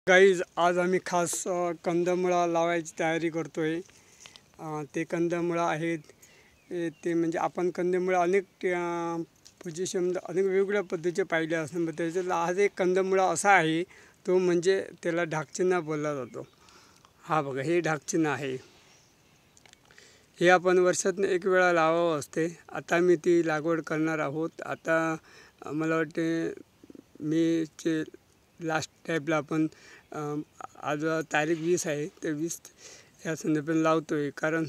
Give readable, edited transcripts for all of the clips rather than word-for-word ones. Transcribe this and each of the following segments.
Guys आज आम्ही खास कंदमुळा लावायची तयारी करतोय। ते कंदमुळा आहेत ते म्हणजे आपण कंदमुळा अनेक पोझिशनमध्ये अनेक वेगवेगळ्या पद्धतीचे पाहिले असतात, पण त्याच्यातला आज एक कंदमुळा असा आहे तो म्हणजे त्याला ढाकचिन्हा बोलला जातो। हा बघा, हे ढाकचिन्ह आहे। हे आपण वर्षातून एक वेळा लावावं असते। आता मी ती लागवड करणार आहोत। आता मला वाटते मेचे लास्ट टाईपला आपण आज तारीख 20 आहे, ते 20 या संदर्भात लावतो आहे, कारण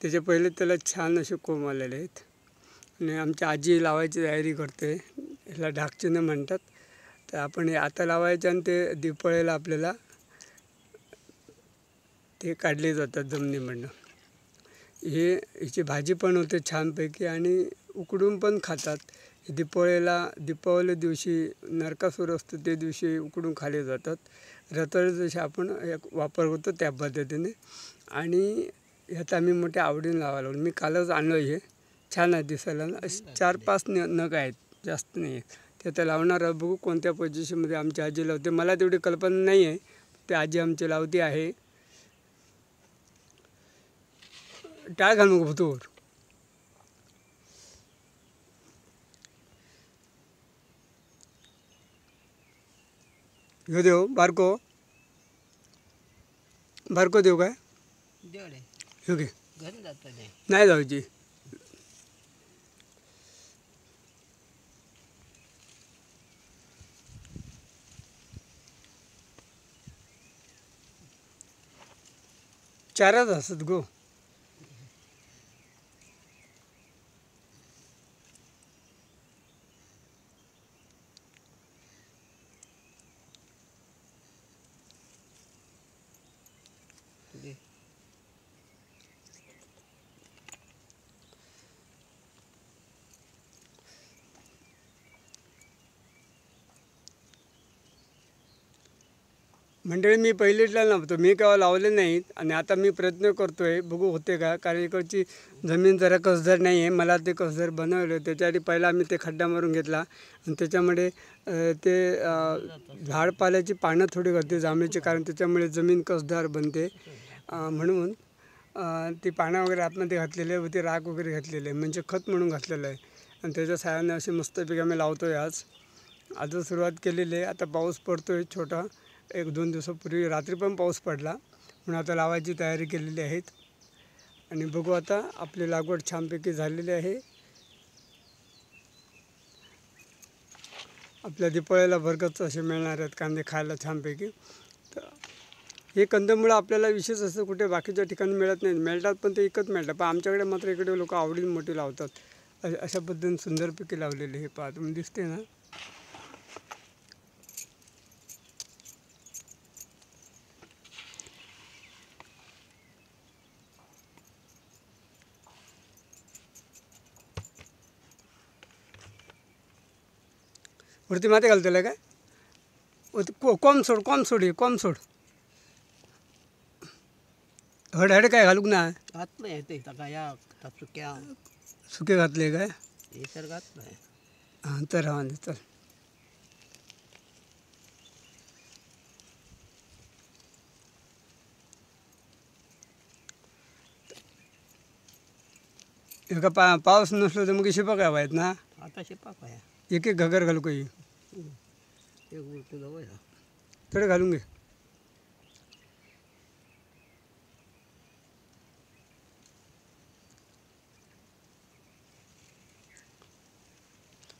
त्याच्या पहिले त्याला छान असे कोंब आलेले आहेत आणि आमची आजी लावायची तयारी करते। ह्याला ढाकचिन्ह म्हणतात। तर आपण हे आता लावायचं आणि ते दिपावळीला आपल्याला ते काढले जातात जमिनीमधनं। ह्याची भाजी पण होते छानपैकी आणि उकडून पण खातात। दीपावली दिवशी नरकासूर असतो त्या दिवशी उकडून खाल्ले जातात। रताळे जसे आपण वापर करतो त्या पद्धतीने। आणि ह्यात आम्ही मोठ्या आवडीने लावायला लागलो। मी कालच आणलं, हे छान आहे दिसायला। 4-5 नग आहेत, जास्त नाही आहेत। ते आता लावणार बघू कोणत्या पोझिशनमध्ये आमची आजी लावते, मला तेवढी कल्पना नाही आहे, ते आजी आमची लावती आहे। टाळ घाल मग भूतूर घेऊ देऊ बारको देऊ काय घेऊ घे, नाही जाऊची। चारच असत गो। मंडळी, मी पहिलीला नव्हतो, मी केव्हा लावले नाहीत आणि आता मी प्रयत्न करतो आहे, बघू होते का। कारण इकडची जमीन जरा कसदार नाही आहे, मला ते कसदार बनवलं। त्याच्याआधी पहिला आम्ही ते खड्डा मारून घेतला आणि त्याच्यामध्ये ते झाडपाल्याची पानं थोडी घातली जांभळीची, कारण त्याच्यामुळे जमीन कसदार बनते म्हणून ती पानं वगैरे आतमध्ये घातलेले व ते राख वगैरे घातलेले आहे, म्हणजे खत म्हणून घातलेलं आहे। आणि त्याच्या साहाय्याने असे मस्तपैकी आम्ही लावतो आहे। आजच सुरुवात केलेली आहे। आता पाऊस पडतो आहे छोटा, 1-2 दिवसापूर्वी रात्री पण पाऊस पडला, म्हणून आता लावायची तयारी केलेली आहेत। आणि बघू आता आपली लागवड छानपैकी झालेली आहे। आपल्या दिपावळीला भरगच्च असे मिळणार आहेत कांदे खायला छानपैकी। तर हे कंदमुळं आपल्याला विशेष असं कुठे बाकीच्या ठिकाणी मिळत नाही, मिळतात पण ते विकत मिळतात, पण आमच्याकडे मात्र इकडे लोक आवडीने मोठी लावतात। अशा पद्धतीने सुंदरपैकी लावलेले हे पहा, तुम्ही दिसते ना। वरती माती घालतो काय, कोंब सोड हड काय घालूक ना, सुके घातले काय हां, तर हा चल। एका पाऊस नसलो तर मग शिपाक आहेत ना, आता शिपाक आहे एक घगर घालू काही थोडे घालून घे।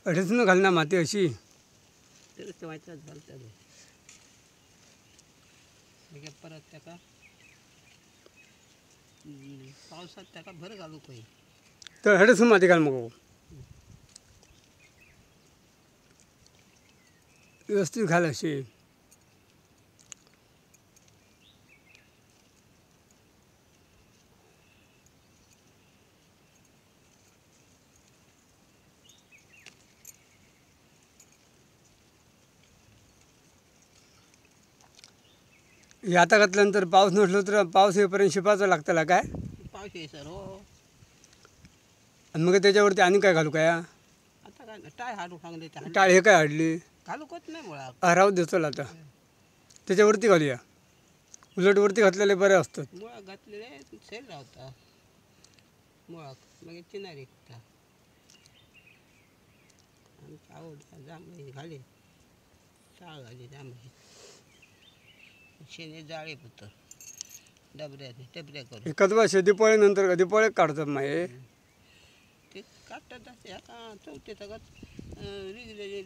अडचण घाल ना माती अशी, परत त्याका पावसात त्याका भर घालू काही, तर हडसून माती घाल मग व्यवस्थित घाल अशी। हे आता घातल्यानंतर पाऊस नसलो तर पाऊस येईपर्यंत शिपाचं लागतं काय, पाऊस आहे सर हो। आणि मग त्याच्यावरती आणि काय घालू काय, आता काय टाळ हाडू सांगले टाळ हे काय हाडली घालूकच नाही मुळात राहू दे चल आता। त्याच्यावरती घालूया. उलट वरती घातलेले बरे असतात. मुळाक घातलेले सेल रावता मुळाक मागीर चिनार विकता. आमची आवड जांभळी घाली चाळ घाली जांभळी शेणे जाळे पुतर डबऱ्या करून एखाद वर्ष दिपावळीनंतर दिपावळीक काढतात माये ते काढतात असे आता चौथे सगळं रिगले